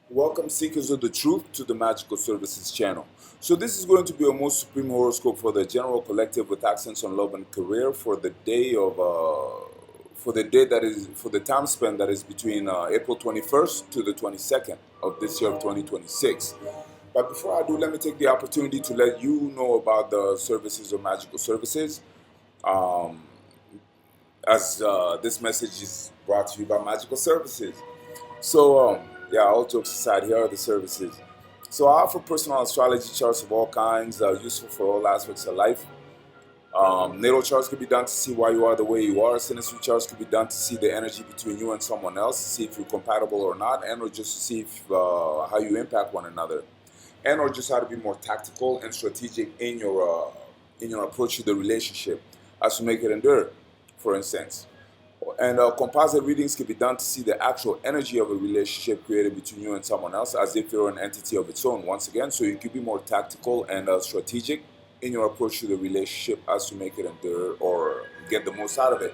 Welcome, seekers of the truth, to the Magical Services channel. So, this is going to be a most supreme horoscope for the general collective with accents on love and career for the day that is for the time span that is between April 21st to the 22nd of this year of 2026. But before I do, let me take the opportunity to let you know about the services of Magical Services. Um, as this message is brought to you by Magical Services. Yeah, all jokes aside, here are the services. So, I offer personal astrology charts of all kinds, useful for all aspects of life. Natal charts can be done to see why you are the way you are. Synastry charts can be done to see the energy between you and someone else, to see if you're compatible or not, and or just to see if, how you impact one another, and or just how to be more tactical and strategic in your approach to the relationship, as to make it endure, for instance. And composite readings can be done to see the actual energy of a relationship created between you and someone else as if you're an entity of its own, once again, so you can be more tactical and strategic in your approach to the relationship as to make it endure or get the most out of it.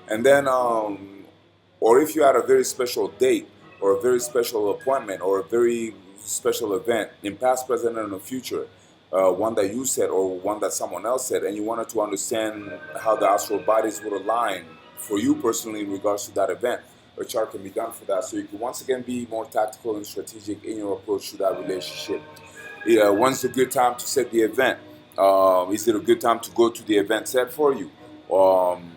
And then, or if you had a very special date or a very special appointment or a very special event in past, present, and the future, one that you said or one that someone else said, and you wanted to understand how the astral bodies would align for you personally in regards to that event, a chart can be done for that. So you can once again be more tactical and strategic in your approach to that relationship. Yeah, when's a good time to set the event? Is it a good time to go to the event set for you? Um,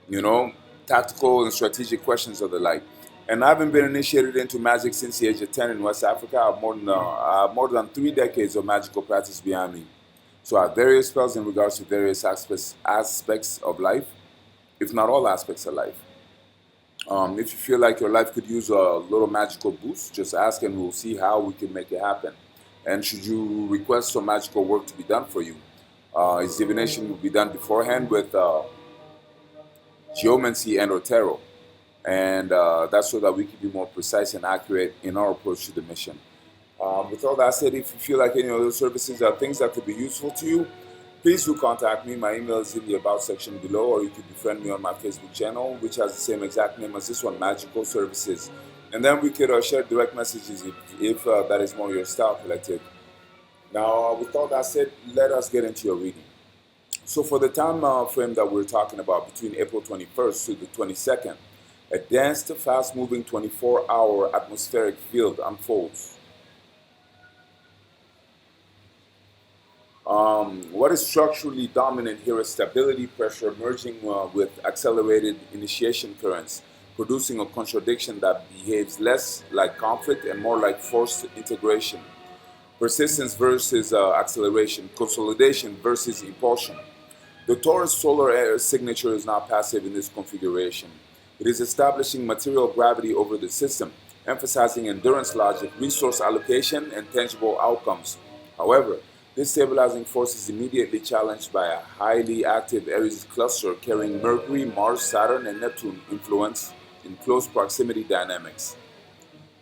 you know, Tactical and strategic questions of the like. And I haven't been initiated into magic since the age of 10 in West Africa. I have more than 3 decades of magical practice behind me. So I have various spells in regards to various aspects of life, if not all aspects of life. If you feel like your life could use a little magical boost, just ask and we'll see how we can make it happen. And should you request some magical work to be done for you, its divination will be done beforehand with geomancy and or tarot. And that's so that we can be more precise and accurate in our approach to the mission. With all that said, if you feel like any of those services are things that could be useful to you, please do contact me. My email is in the About section below, or you could befriend me on my Facebook channel, which has the same exact name as this one, Magical Services. And then we could share direct messages if that is more your style, collective. Now, with all that said, let us get into your reading. So, for the time frame that we're talking about, between April 21st to the 22nd, a dense to fast moving 24-hour atmospheric field unfolds. What is structurally dominant here is stability pressure merging with accelerated initiation currents, producing a contradiction that behaves less like conflict and more like forced integration. Persistence versus acceleration, consolidation versus impulsion. The Taurus solar air signature is not passive in this configuration. It is establishing material gravity over the system, emphasizing endurance logic, resource allocation, and tangible outcomes. However, this stabilizing force is immediately challenged by a highly active Aries cluster carrying Mercury, Mars, Saturn, and Neptune influence in close proximity dynamics.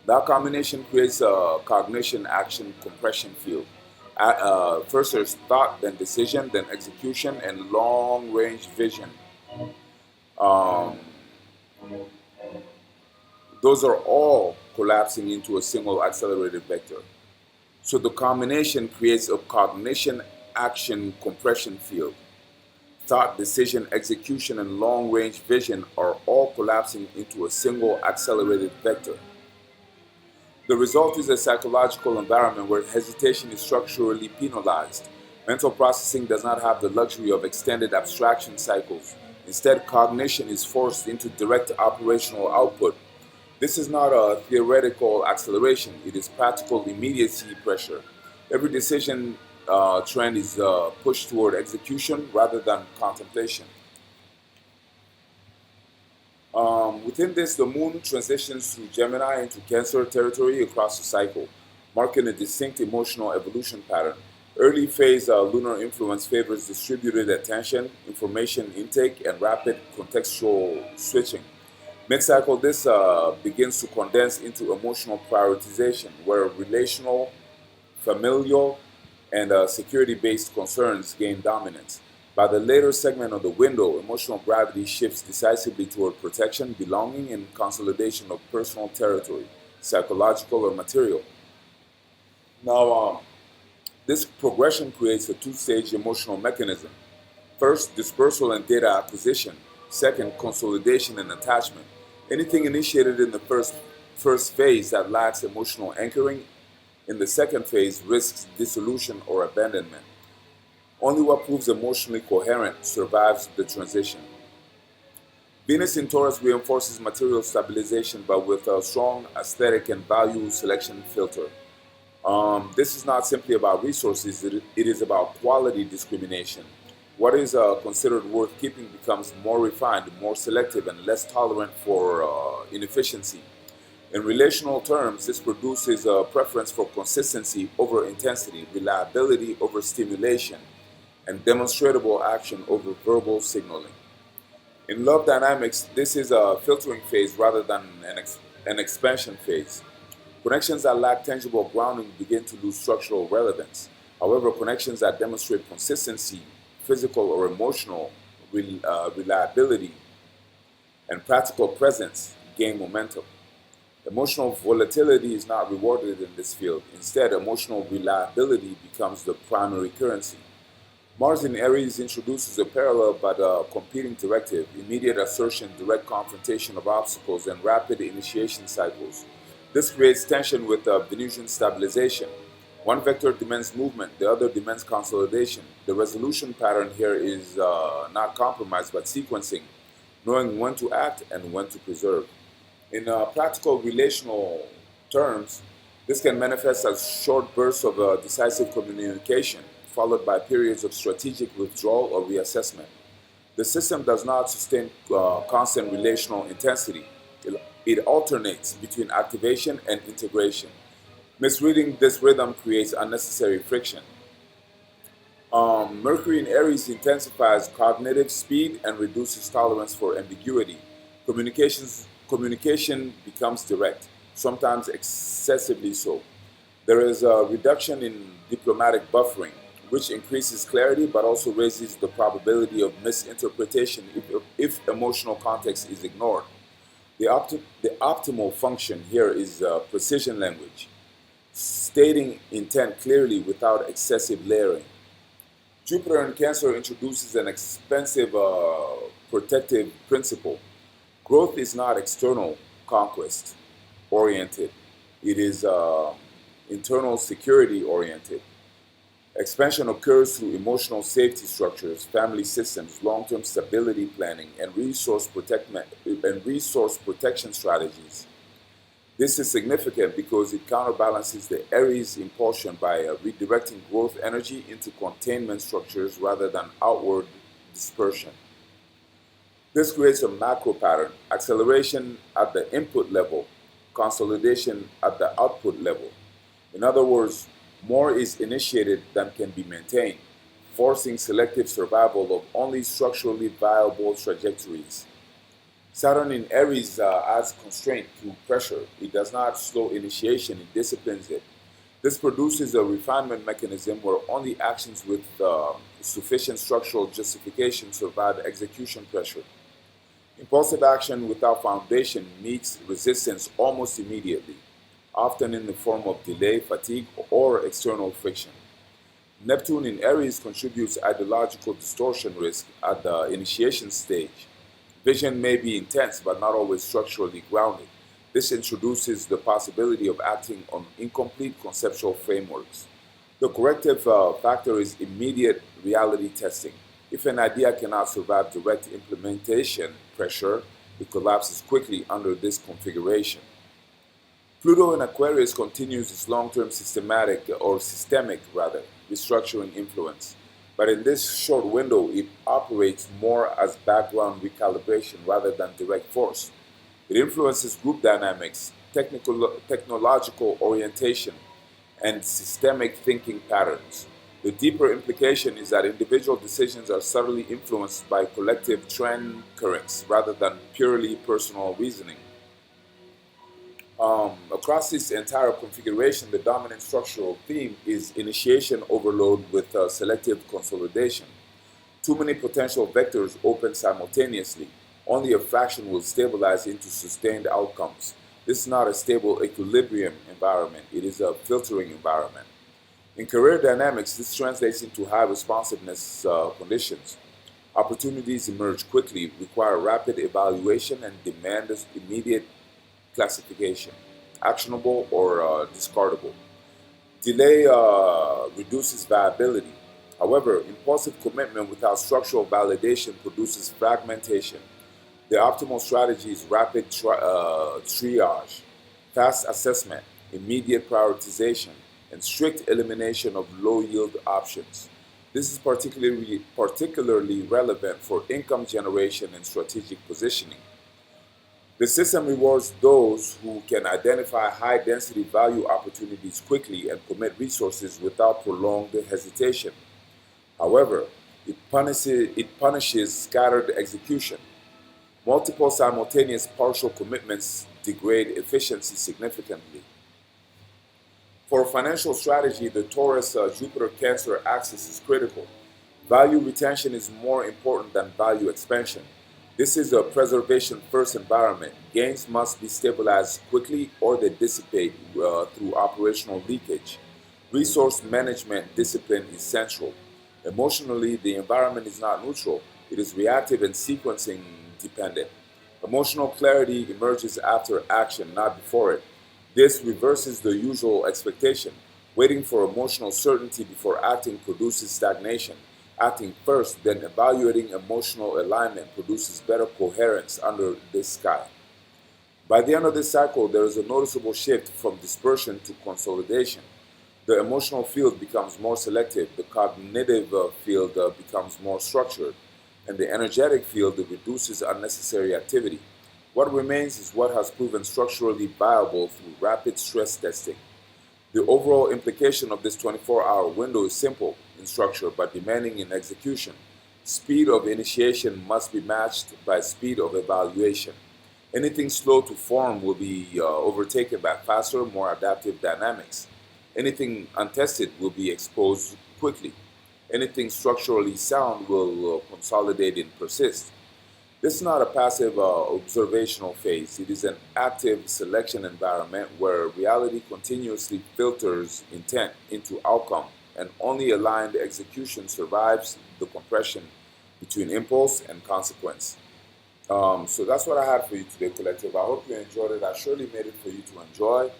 That combination creates a cognition action compression field. First, there's thought, then decision, then execution, and long range vision. Um, those are all collapsing into a single accelerated vector. So the combination creates a cognition action compression field. Thought, decision, execution, and long range vision are all collapsing into a single accelerated vector. The result is a psychological environment where hesitation is structurally penalized. Mental processing does not have the luxury of extended abstraction cycles. Instead, cognition is forced into direct operational output. This is not a theoretical acceleration, it is practical immediacy pressure. Every decision trend is pushed toward execution rather than contemplation. Within this, the moon transitions through Gemini into Cancer territory across the cycle, marking a distinct emotional evolution pattern. Early phase lunar influence favors distributed attention, information intake, and rapid contextual switching. Mid cycle, this begins to condense into emotional prioritization, where relational, familial, and security based concerns gain dominance. By the later segment of the window, emotional gravity shifts decisively toward protection, belonging, and consolidation of personal territory. psychological, or material. Now, this progression creates a two-stage emotional mechanism. First, dispersal and data acquisition. Second, consolidation and attachment. Anything initiated in the first phase that lacks emotional anchoring in the second phase risks dissolution or abandonment. Only what proves emotionally coherent survives the transition. Venus in Taurus reinforces material stabilization but with a strong aesthetic and value selection filter. This is not simply about resources, it is about quality discrimination. What is considered worth keeping becomes more refined, more selective, and less tolerant for inefficiency. In relational terms, this produces a preference for consistency over intensity, reliability over stimulation, and demonstrable action over verbal signaling. In love dynamics, this is a filtering phase rather than an expansion phase. Connections that lack tangible grounding begin to lose structural relevance. However, connections that demonstrate consistency, physical or emotional reliability, and practical presence gain momentum. Emotional volatility is not rewarded in this field. Instead, emotional reliability becomes the primary currency. Mars in Aries introduces a parallel but a competing directive: immediate assertion, direct confrontation of obstacles, and rapid initiation cycles. This creates tension with Venusian stabilization. One vector demands movement, the other demands consolidation. The resolution pattern here is not compromise but sequencing, knowing when to act and when to preserve. In practical relational terms, this can manifest as short bursts of decisive communication, followed by periods of strategic withdrawal or reassessment. The system does not sustain constant relational intensity. It alternates between activation and integration. Misreading this rhythm creates unnecessary friction. Mercury in Aries intensifies cognitive speed and reduces tolerance for ambiguity. Communication becomes direct, sometimes excessively so. There is a reduction in diplomatic buffering, which increases clarity but also raises the probability of misinterpretation if emotional context is ignored. The optimal function here is precision language, stating intent clearly without excessive layering. Jupiter in Cancer introduces an expensive protective principle. Growth is not external conquest oriented, it is internal security oriented. Expansion occurs through emotional safety structures, family systems, long-term stability planning, and resource protection strategies. This is significant because it counterbalances the Aries impulsion by redirecting growth energy into containment structures rather than outward dispersion. This creates a macro pattern: acceleration at the input level, consolidation at the output level. In other words, more is initiated than can be maintained, forcing selective survival of only structurally viable trajectories. Saturn in Aries adds constraint through pressure. It does not slow initiation, it disciplines it. This produces a refinement mechanism where only actions with sufficient structural justification survive execution pressure. Impulsive action without foundation meets resistance almost immediately, often in the form of delay, fatigue, or external friction. Neptune in Aries contributes ideological distortion risk at the initiation stage. Vision may be intense but not always structurally grounded. This introduces the possibility of acting on incomplete conceptual frameworks. The corrective factor is immediate reality testing. If an idea cannot survive direct implementation pressure, it collapses quickly under this configuration. Pluto in Aquarius continues its long-term systemic restructuring influence. But in this short window, it operates more as background recalibration rather than direct force. It influences group dynamics, technological orientation, and systemic thinking patterns. The deeper implication is that individual decisions are subtly influenced by collective trend currents rather than purely personal reasoning. Across this entire configuration, the dominant structural theme is initiation overload with selective consolidation. Too many potential vectors open simultaneously. Only a fraction will stabilize into sustained outcomes. This is not a stable equilibrium environment, it is a filtering environment. In career dynamics, this translates into high responsiveness conditions. Opportunities emerge quickly, require rapid evaluation, and demand immediate classification, actionable or discardable. Delay reduces viability. However, impulsive commitment without structural validation produces fragmentation. The optimal strategy is rapid triage, fast assessment, immediate prioritization, and strict elimination of low yield options. This is particularly relevant for income generation and strategic positioning. The system rewards those who can identify high density value opportunities quickly and commit resources without prolonged hesitation. However, it punishes scattered execution. Multiple simultaneous partial commitments degrade efficiency significantly. For financial strategy, the Taurus Jupiter Cancer axis is critical. Value retention is more important than value expansion. This is a preservation first environment. Gains must be stabilized quickly or they dissipate through operational leakage. Resource management discipline is central. Emotionally, the environment is not neutral, it is reactive and sequencing dependent. Emotional clarity emerges after action, not before it. This reverses the usual expectation. Waiting for emotional certainty before acting produces stagnation. Acting first, then evaluating emotional alignment produces better coherence under this sky. By the end of this cycle, there is a noticeable shift from dispersion to consolidation. The emotional field becomes more selective, the cognitive field becomes more structured, and the energetic field reduces unnecessary activity. What remains is what has proven structurally viable through rapid stress testing. The overall implication of this 24-hour window is simple in structure but demanding in execution. Speed of initiation must be matched by speed of evaluation. Anything slow to form will be overtaken by faster, more adaptive dynamics. Anything untested will be exposed quickly. Anything structurally sound will consolidate and persist. This is not a passive observational phase. It is an active selection environment where reality continuously filters intent into outcome, and only aligned execution survives the compression between impulse and consequence. So that's what I had for you today, Collective. I hope you enjoyed it. I surely made it for you to enjoy.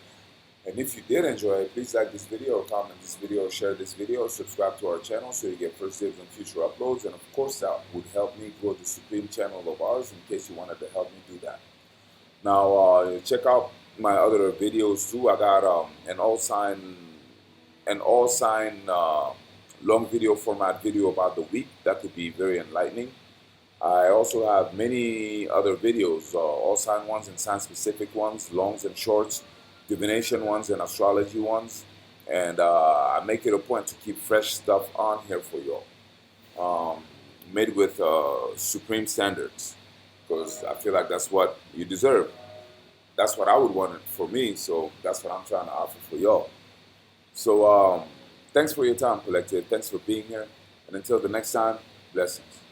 And if you did enjoy it, please like this video, or comment this video, or share this video, or subscribe to our channel so you get first dibs on future uploads. And of course, that would help me grow the Supreme channel of ours in case you wanted to help me do that. Now, check out my other videos too. I got an all sign long video format video about the week that could be very enlightening. I also have many other videos, all sign ones and sign specific ones, longs and shorts, divination ones and astrology ones, and I make it a point to keep fresh stuff on here for y'all, made with supreme standards, because I feel like that's what you deserve. That's what I would want it for me, so that's what I'm trying to offer for y'all. So thanks for your time, Collective. Thanks for being here, and until the next time, blessings.